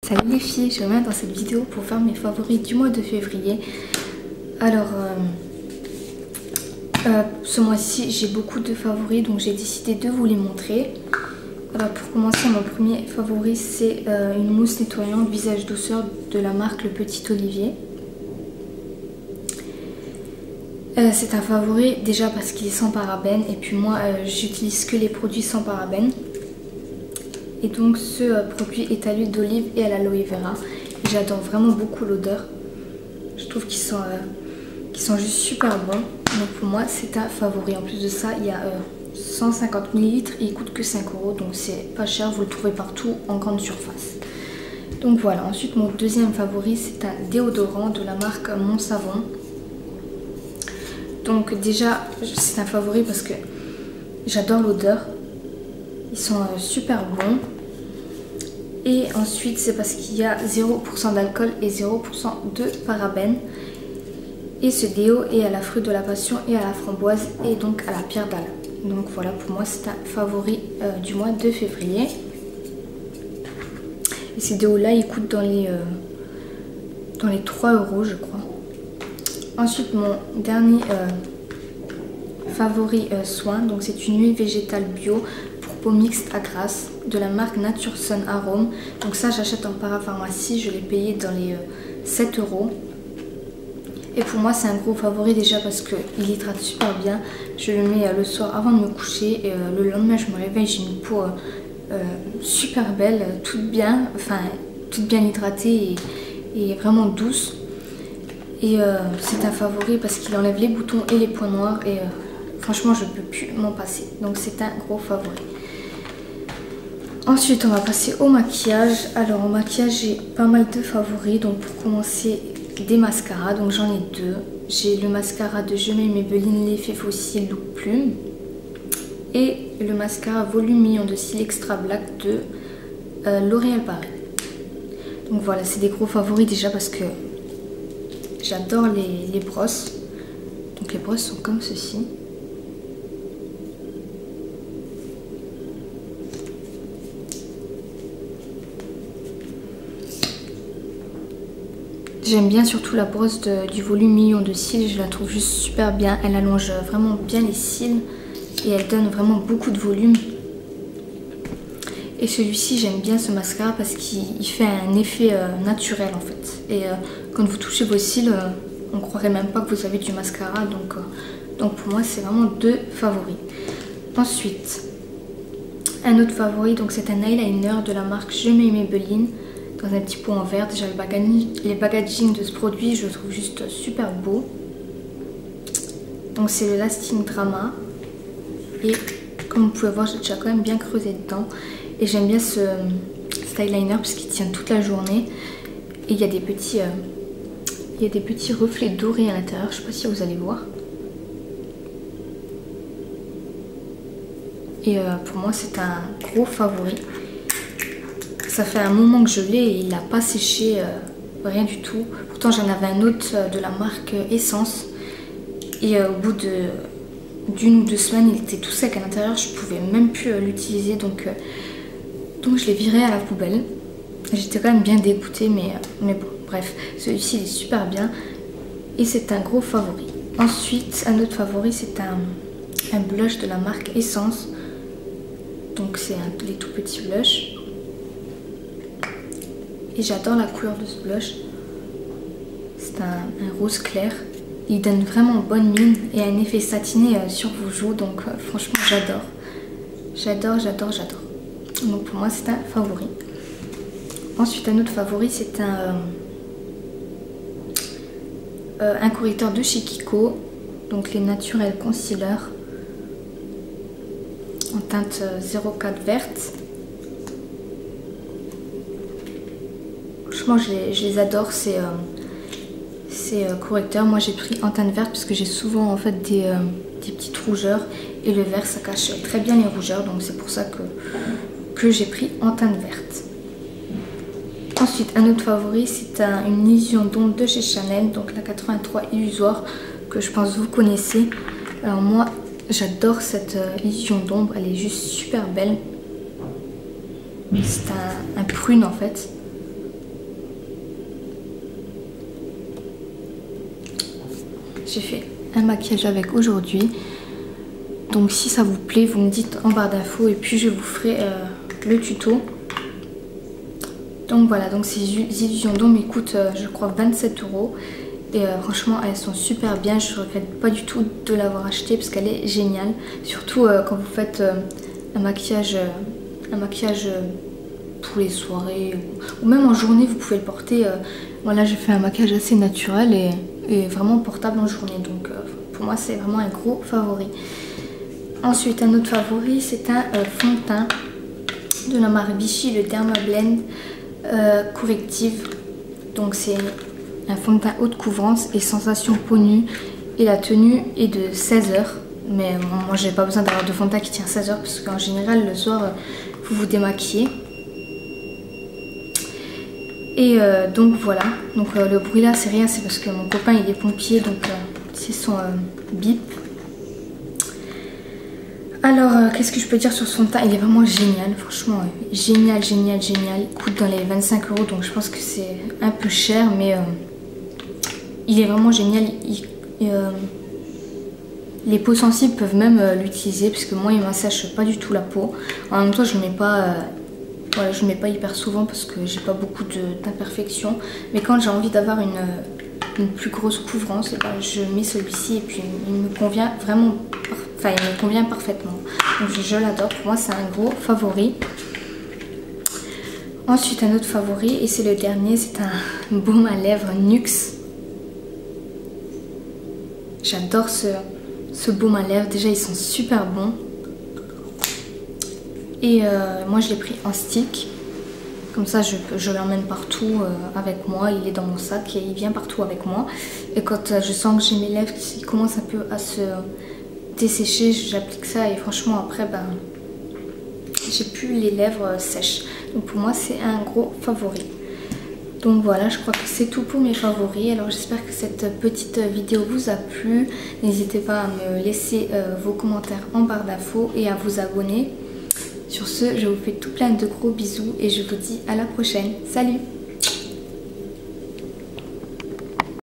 Salut les filles, je reviens dans cette vidéo pour faire mes favoris du mois de février. Alors, ce mois-ci, j'ai beaucoup de favoris, donc j'ai décidé de vous les montrer. Alors, pour commencer, mon premier favori, c'est une mousse nettoyante visage douceur de la marque Le Petit Olivier. C'est un favori déjà parce qu'il est sans parabènes, et puis moi, j'utilise que les produits sans parabènes. Et donc ce produit est à l'huile d'olive et à l'aloe vera. J'adore vraiment beaucoup l'odeur. Je trouve qu'ils sont juste super bons. Donc pour moi c'est un favori. En plus de ça il y a 150 ml et il coûte que 5 €. Donc c'est pas cher, vous le trouvez partout en grande surface. Donc voilà, ensuite mon deuxième favori c'est un déodorant de la marque Mon Savon. Donc déjà c'est un favori parce que j'adore l'odeur. Ils sont super bons. Et ensuite c'est parce qu'il y a 0% d'alcool et 0% de parabènes. Et ce déo est à la fruit de la passion et à la framboise et donc à la pierre d'Alain. Donc voilà, pour moi c'est un favori du mois de février. Et ces déos là ils coûtent dans les 3 € je crois. Ensuite mon dernier favori soin, donc c'est une huile végétale bio peau mixte à grasse de la marque Nature Sun Arome. Donc ça j'achète en parapharmacie, je l'ai payé dans les 7 €. Et pour moi c'est un gros favori déjà parce qu'il hydrate super bien. Je le mets le soir avant de me coucher et le lendemain je me réveille, j'ai une peau super belle, toute bien hydratée et vraiment douce. Et c'est un favori parce qu'il enlève les boutons et les points noirs et franchement je ne peux plus m'en passer. Donc c'est un gros favori. Ensuite on va passer au maquillage. Alors au maquillage j'ai pas mal de favoris. Donc pour commencer des mascaras, donc j'en ai deux. J'ai le mascara de Je M'aime Maybelline l'effet fossile Look Plume et le mascara Volumillon de cils extra black de L'Oréal Paris. Donc voilà, c'est des gros favoris déjà parce que j'adore les brosses. Donc les brosses sont comme ceci. J'aime bien surtout la brosse du Volumillon de cils, je la trouve juste super bien. Elle allonge vraiment bien les cils et elle donne vraiment beaucoup de volume. Et celui-ci, j'aime bien ce mascara parce qu'il fait un effet naturel en fait. Et quand vous touchez vos cils, on croirait même pas que vous avez du mascara. Donc pour moi, c'est vraiment deux favoris. Ensuite, un autre favori, donc c'est un eyeliner de la marque Je M'aime Maybelline. Dans un petit pot en verre. Déjà les packaging de ce produit je le trouve juste super beau. Donc c'est le Lasting Drama et comme vous pouvez voir j'ai déjà quand même bien creusé dedans et j'aime bien ce eyeliner parce qu'il tient toute la journée et il y a des petits reflets dorés à l'intérieur. Je sais pas si vous allez voir. Et pour moi c'est un gros favori. Ça fait un moment que je l'ai et il n'a pas séché, rien du tout. Pourtant j'en avais un autre de la marque Essence. Et au bout d'une ou deux semaines, il était tout sec à l'intérieur. Je pouvais même plus l'utiliser. Donc je l'ai viré à la poubelle. J'étais quand même bien dégoûtée. Mais bon, bref. Celui-ci il est super bien. Et c'est un gros favori. Ensuite, un autre favori, c'est un blush de la marque Essence. Donc c'est les tout petits blushs. Et j'adore la couleur de ce blush. C'est un rose clair. Il donne vraiment bonne mine et un effet satiné sur vos joues. Donc franchement j'adore. J'adore. Donc pour moi c'est un favori. Ensuite un autre favori c'est un correcteur de chez Kiko. Donc les Naturel Concealer. En teinte 04 verte. Franchement je les adore ces correcteurs. Moi j'ai pris en teinte verte parce que j'ai souvent en fait des petites rougeurs et le vert ça cache très bien les rougeurs, donc c'est pour ça que j'ai pris en teinte verte. Ensuite un autre favori c'est une illusion d'ombre de chez Chanel, donc la 83 illusoire que je pense vous connaissez. Alors moi j'adore cette illusion d'ombre, elle est juste super belle. C'est un prune en fait. j'ai fait un maquillage avec aujourd'hui. Donc si ça vous plaît, vous me dites en barre d'infos et puis je vous ferai le tuto. Donc voilà, donc ces illusions d'ombre coûtent je crois 27 €. Et franchement elles sont super bien, je ne regrette pas du tout de l'avoir acheté parce qu'elle est géniale. Surtout quand vous faites un maquillage pour les soirées ou même en journée vous pouvez le porter. Voilà, j'ai fait un maquillage assez naturel et vraiment portable en journée. Donc pour moi c'est vraiment un gros favori. Ensuite un autre favori, c'est un fond de teint de la marque Vichy, le Derma Blend Corrective. Donc c'est un fond de teint haute couvrance et sensation peau nue et la tenue est de 16 h. Mais moi j'ai pas besoin d'avoir de fond de teint qui tient 16 h parce qu'en général le soir vous vous démaquillez. Et donc voilà, donc le bruit là c'est rien, c'est parce que mon copain il est pompier, donc c'est son bip. Alors qu'est-ce que je peux dire sur son teint? Il est vraiment génial, franchement génial. Il coûte dans les 25 €, donc je pense que c'est un peu cher, mais il est vraiment génial. Les peaux sensibles peuvent même l'utiliser, parce que moi il m'assèche pas du tout la peau. En même temps je ne le mets pas, voilà, je le mets pas hyper souvent parce que j'ai pas beaucoup d'imperfections. Mais quand j'ai envie d'avoir une plus grosse couvrance, et ben, je mets celui-ci et puis il me convient vraiment. Enfin, il me convient parfaitement. Donc je l'adore. Pour moi, c'est un gros favori. Ensuite, un autre favori, et c'est le dernier, c'est un baume à lèvres NYX. J'adore ce baume à lèvres. Déjà, ils sont super bons. Et moi, je l'ai pris en stick. Comme ça, je l'emmène partout avec moi. Il est dans mon sac et il vient partout avec moi. Et quand je sens que j'ai mes lèvres qui commencent un peu à se dessécher, j'applique ça et franchement après ben j'ai plus les lèvres sèches. Donc pour moi c'est un gros favori. Donc voilà, je crois que c'est tout pour mes favoris. Alors j'espère que cette petite vidéo vous a plu. N'hésitez pas à me laisser vos commentaires en barre d'infos et à vous abonner. Sur ce, je vous fais tout plein de gros bisous et je vous dis à la prochaine. Salut!